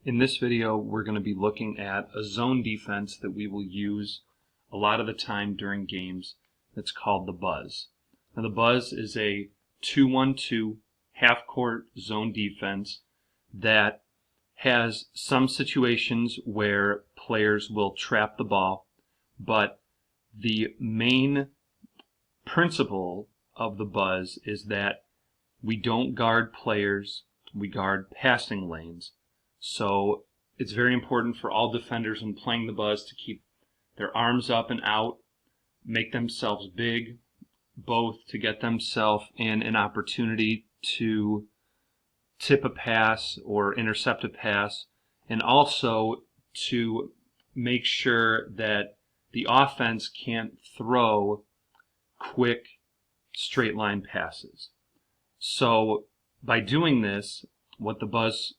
In this video, we're going to be looking at a zone defense that we will use a lot of the time during games. That's called the buzz. Now, the buzz is a 2-1-2 half-court zone defense that has some situations where players will trap the ball, but the main principle of the buzz is that we don't guard players, we guard passing lanes. So it's very important for all defenders when playing the buzz to keep their arms up and out, make themselves big, both to get themselves in an opportunity to tip a pass or intercept a pass, and also to make sure that the offense can't throw quick straight line passes. So by doing this, what the buzz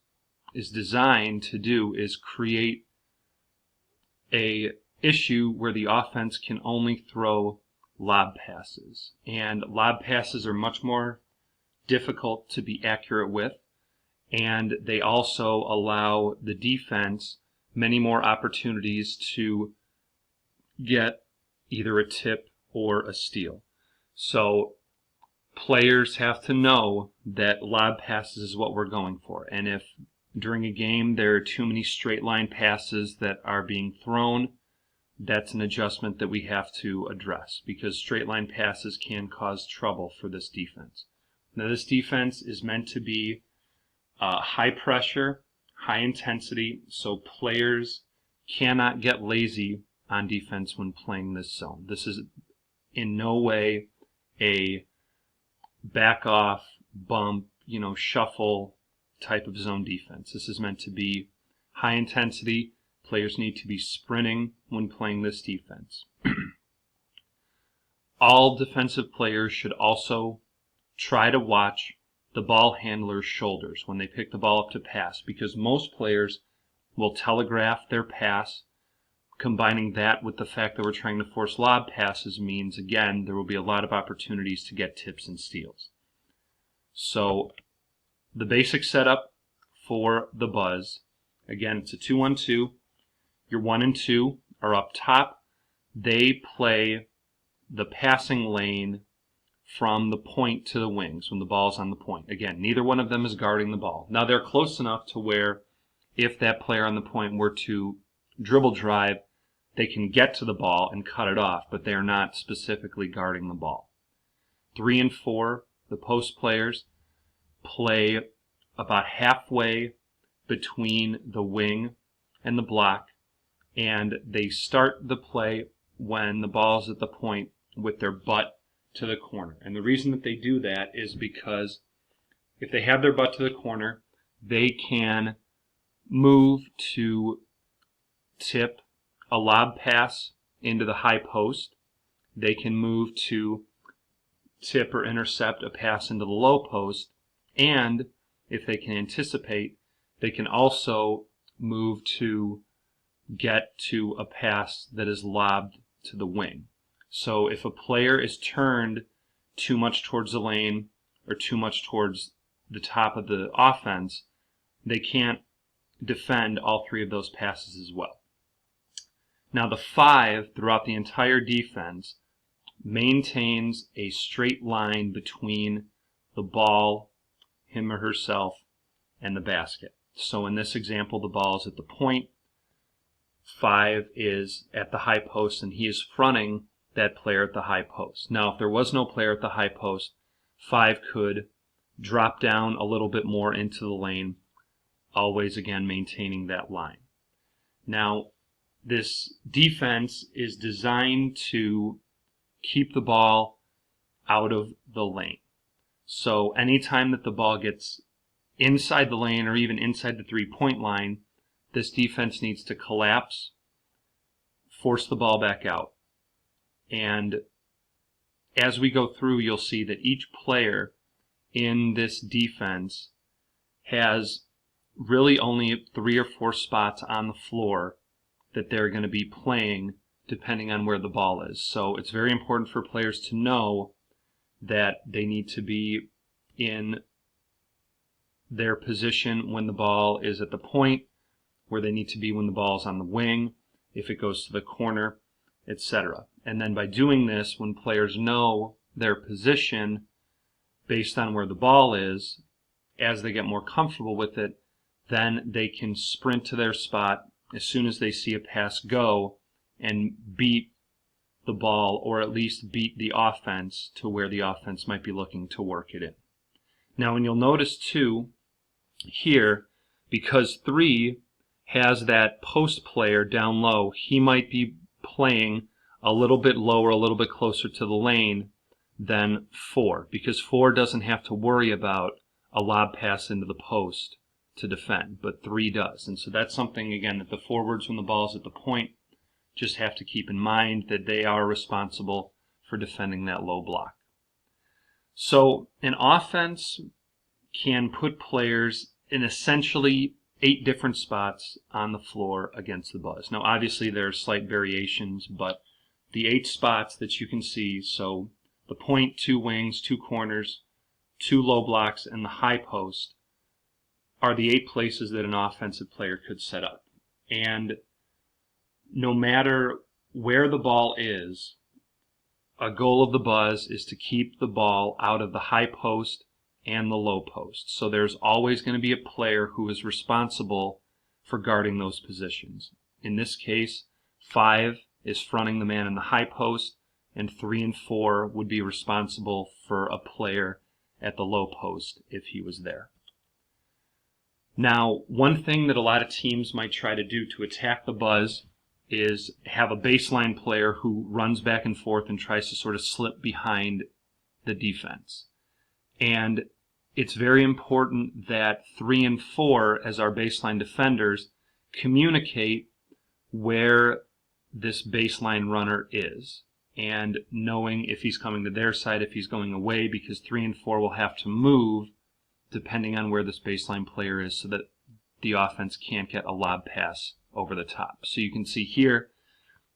is designed to do is create a issue where the offense can only throw lob passes. And lob passes are much more difficult to be accurate with, and they also allow the defense many more opportunities to get either a tip or a steal. So players have to know that lob passes is what we're going for, and if during a game there are too many straight line passes that are being thrown, that's an adjustment that we have to address, because straight line passes can cause trouble for this defense. Now, this defense is meant to be high pressure, high intensity, so players cannot get lazy on defense when playing this zone. This is in no way a back off, bump, shuffle type of zone defense. This is meant to be high intensity. Players need to be sprinting when playing this defense. All defensive players should also try to watch the ball handler's shoulders when they pick the ball up to pass, because most players will telegraph their pass. Combining that with the fact that we're trying to force lob passes means, again, there will be a lot of opportunities to get tips and steals. So the basic setup for the buzz, again, it's a 2-1-2. Your 1 and 2 are up top. They play the passing lane from the point to the wings when the ball's on the point. Again, neither one of them is guarding the ball. Now, they're close enough to where if that player on the point were to dribble drive, they can get to the ball and cut it off, but they are not specifically guarding the ball. 3 and 4, the post players, play about halfway between the wing and the block, and they start the play when the ball's at the point with their butt to the corner. And the reason that they do that is because if they have their butt to the corner, they can move to tip a lob pass into the high post. They can move to tip or intercept a pass into the low post, and if they can anticipate, they can also move to get to a pass that is lobbed to the wing. So if a player is turned too much towards the lane or too much towards the top of the offense, they can't defend all three of those passes as well. Now, the 5 throughout the entire defense maintains a straight line between the ball, him or herself, and the basket. So in this example, the ball is at the point, 5 is at the high post, and he is fronting that player at the high post. Now, if there was no player at the high post, 5 could drop down a little bit more into the lane, always again maintaining that line. Now, this defense is designed to keep the ball out of the lane. So anytime that the ball gets inside the lane or even inside the 3-point line, this defense needs to collapse, force the ball back out. And as we go through, you'll see that each player in this defense has really only 3 or 4 spots on the floor that they're going to be playing depending on where the ball is. So it's very important for players to know that they need to be in their position when the ball is at the point, where they need to be when the ball is on the wing, if it goes to the corner, etc. And then by doing this, when players know their position based on where the ball is, as they get more comfortable with it, then they can sprint to their spot as soon as they see a pass go and beat the ball, or at least beat the offense to where the offense might be looking to work it in. Now, and you'll notice too here, because 3 has that post player down low, he might be playing a little bit lower, a little bit closer to the lane than 4, because 4 doesn't have to worry about a lob pass into the post to defend, but 3 does. And so that's something, again, that the forwards, when the ball's at the point, just have to keep in mind, that they are responsible for defending that low block. So an offense can put players in essentially 8 different spots on the floor against the Buzz. Now, obviously, there are slight variations, but the 8 spots that you can see, so the point, 2 wings, 2 corners, 2 low blocks, and the high post, are the 8 places that an offensive player could set up. And no matter where the ball is, a goal of the Buzz is to keep the ball out of the high post and the low post. So there's always going to be a player who is responsible for guarding those positions. In this case, 5 is fronting the man in the high post, and 3 and 4 would be responsible for a player at the low post if he was there. Now, one thing that a lot of teams might try to do to attack the Buzz is have a baseline player who runs back and forth and tries to sort of slip behind the defense. And it's very important that 3 and 4, as our baseline defenders, communicate where this baseline runner is, and knowing if he's coming to their side, if he's going away, because 3 and 4 will have to move depending on where this baseline player is, so that the offense can't get a lob pass over the top. So you can see here,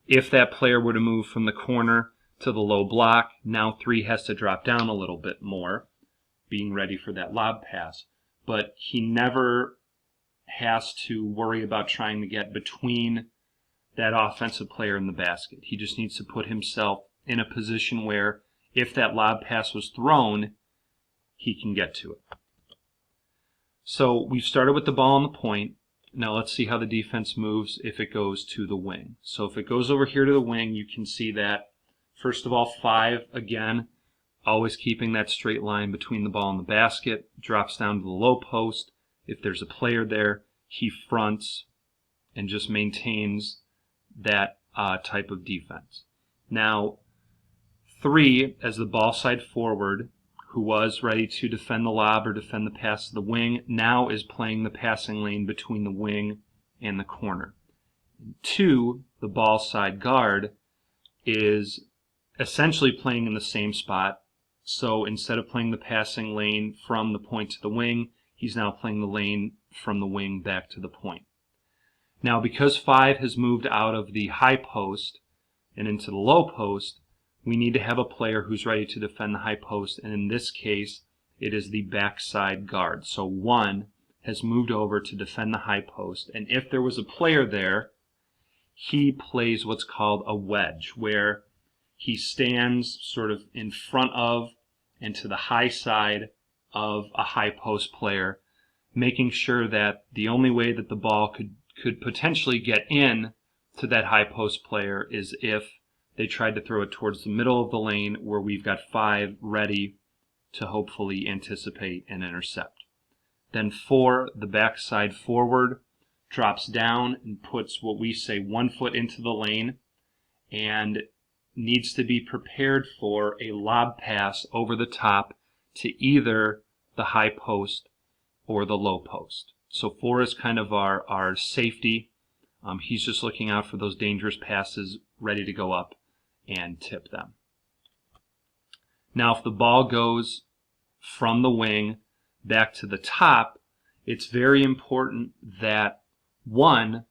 if that player were to move from the corner to the low block, now 3 has to drop down a little bit more, being ready for that lob pass. But he never has to worry about trying to get between that offensive player in the basket. He just needs to put himself in a position where, if that lob pass was thrown, he can get to it. So we've started with the ball on the point. Now let's see how the defense moves if it goes to the wing. So if it goes over here to the wing, you can see that, first of all, 5, again, always keeping that straight line between the ball and the basket, drops down to the low post. If there's a player there, he fronts and just maintains that type of defense. Now, 3, as the ball side forward, who was ready to defend the lob or defend the pass to the wing, now is playing the passing lane between the wing and the corner. 2, the ball side guard, is essentially playing in the same spot. So instead of playing the passing lane from the point to the wing, he's now playing the lane from the wing back to the point. Now, because 5 has moved out of the high post and into the low post, we need to have a player who's ready to defend the high post, and in this case, it is the backside guard. So 1 has moved over to defend the high post, and if there was a player there, he plays what's called a wedge, where he stands sort of in front of and to the high side of a high post player, making sure that the only way that the ball could potentially get in to that high post player is if they tried to throw it towards the middle of the lane, where we've got 5 ready to hopefully anticipate and intercept. Then 4, the backside forward, drops down and puts what we say 1 foot into the lane and needs to be prepared for a lob pass over the top to either the high post or the low post. So 4 is kind of our safety. He's just looking out for those dangerous passes, ready to go up and tip them. Now, if the ball goes from the wing back to the top, it's very important that 1,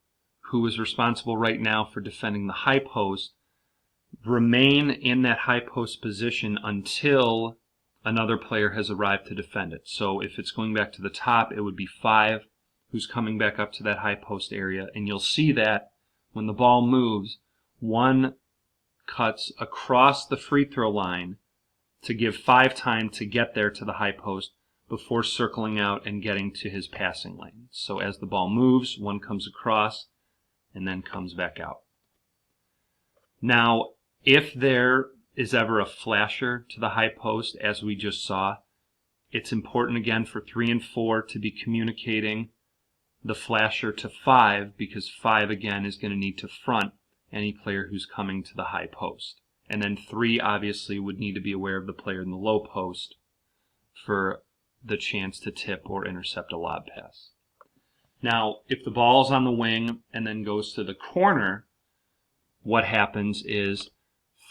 who is responsible right now for defending the high post, remain in that high post position until another player has arrived to defend it. So if it's going back to the top, it would be 5 who's coming back up to that high post area, and you'll see that when the ball moves, one cuts across the free throw line to give 5 time to get there to the high post before circling out and getting to his passing lane. So as the ball moves, one comes across and then comes back out. Now, if there is ever a flasher to the high post, as we just saw, it's important again for 3 and 4 to be communicating the flasher to 5, because 5 again is going to need to front any player who's coming to the high post. And then 3 obviously would need to be aware of the player in the low post for the chance to tip or intercept a lob pass. Now, if the ball's on the wing and then goes to the corner, what happens is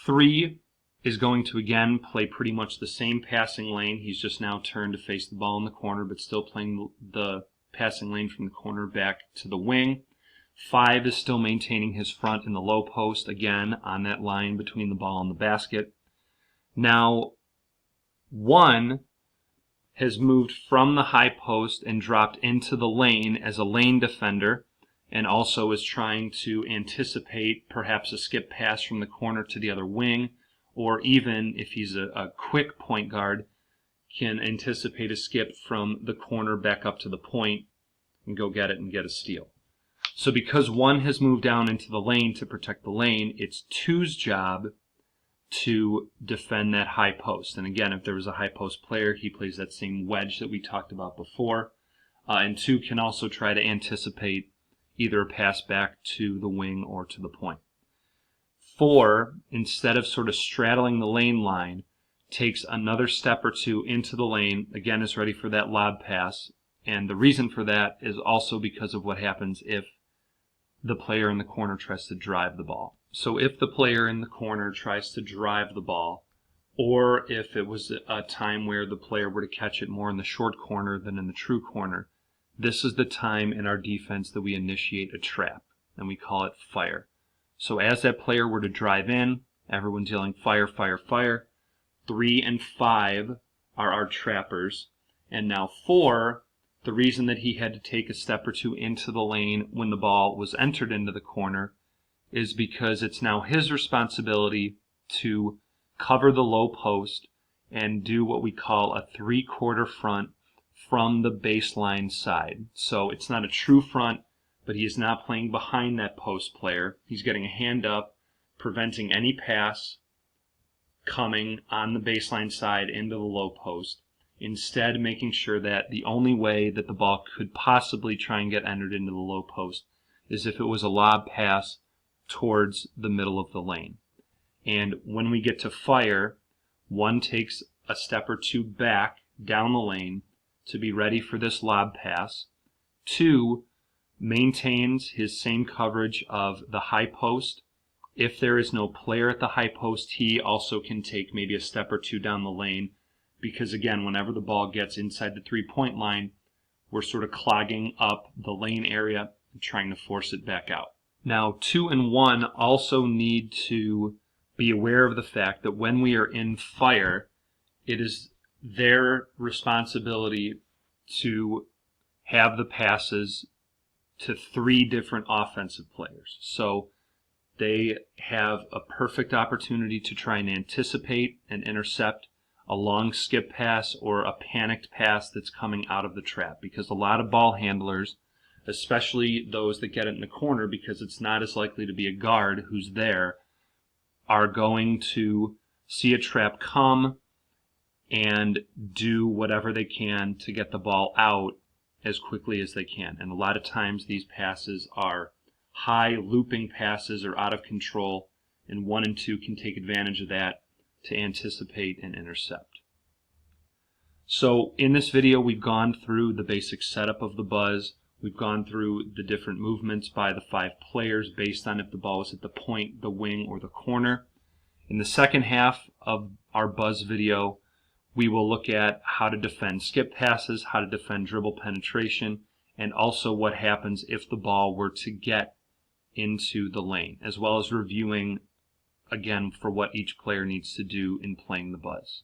3 is going to again play pretty much the same passing lane. He's just now turned to face the ball in the corner, but still playing the passing lane from the corner back to the wing. 5 is still maintaining his front in the low post, again on that line between the ball and the basket. Now 1 has moved from the high post and dropped into the lane as a lane defender, and also is trying to anticipate perhaps a skip pass from the corner to the other wing, or even if he's a quick point guard, can anticipate a skip from the corner back up to the point and go get it and get a steal. So because 1 has moved down into the lane to protect the lane, it's 2's job to defend that high post. And again, if there was a high post player, he plays that same wedge that we talked about before. And 2 can also try to anticipate either a pass back to the wing or to the point. 4, instead of sort of straddling the lane line, takes another step or 2 into the lane, again is ready for that lob pass. And the reason for that is also because of what happens if the player in the corner tries to drive the ball. So if the player in the corner tries to drive the ball, or if it was a time where the player were to catch it more in the short corner than in the true corner, this is the time in our defense that we initiate a trap, and we call it fire. So as that player were to drive in, everyone's yelling fire, fire, fire. 3 and 5 are our trappers, and now 4, the reason that he had to take a step or 2 into the lane when the ball was entered into the corner is because it's now his responsibility to cover the low post and do what we call a 3/4 front from the baseline side. So it's not a true front, but he is not playing behind that post player. He's getting a hand up, preventing any pass coming on the baseline side into the low post. Instead, making sure that the only way that the ball could possibly try and get entered into the low post is if it was a lob pass towards the middle of the lane. And when we get to fire, 1 takes a step or 2 back down the lane to be ready for this lob pass. 2 maintains his same coverage of the high post. If there is no player at the high post, he also can take maybe a step or 2 down the lane, because again, whenever the ball gets inside the 3-point line, we're sort of clogging up the lane area and trying to force it back out. Now, 2 and 1 also need to be aware of the fact that when we are in fire, it is their responsibility to have the passes to 3 different offensive players. So they have a perfect opportunity to try and anticipate and intercept a long skip pass or a panicked pass that's coming out of the trap, because a lot of ball handlers, especially those that get it in the corner because it's not as likely to be a guard who's there, are going to see a trap come and do whatever they can to get the ball out as quickly as they can. And a lot of times these passes are high looping passes or out of control, and 1 and 2 can take advantage of that to anticipate and intercept. So in this video, we've gone through the basic setup of the buzz. We've gone through the different movements by the 5 players based on if the ball was at the point, the wing, or the corner. In the second half of our buzz video, we will look at how to defend skip passes, how to defend dribble penetration, and also what happens if the ball were to get into the lane, as well as reviewing again for what each player needs to do in playing the buzz.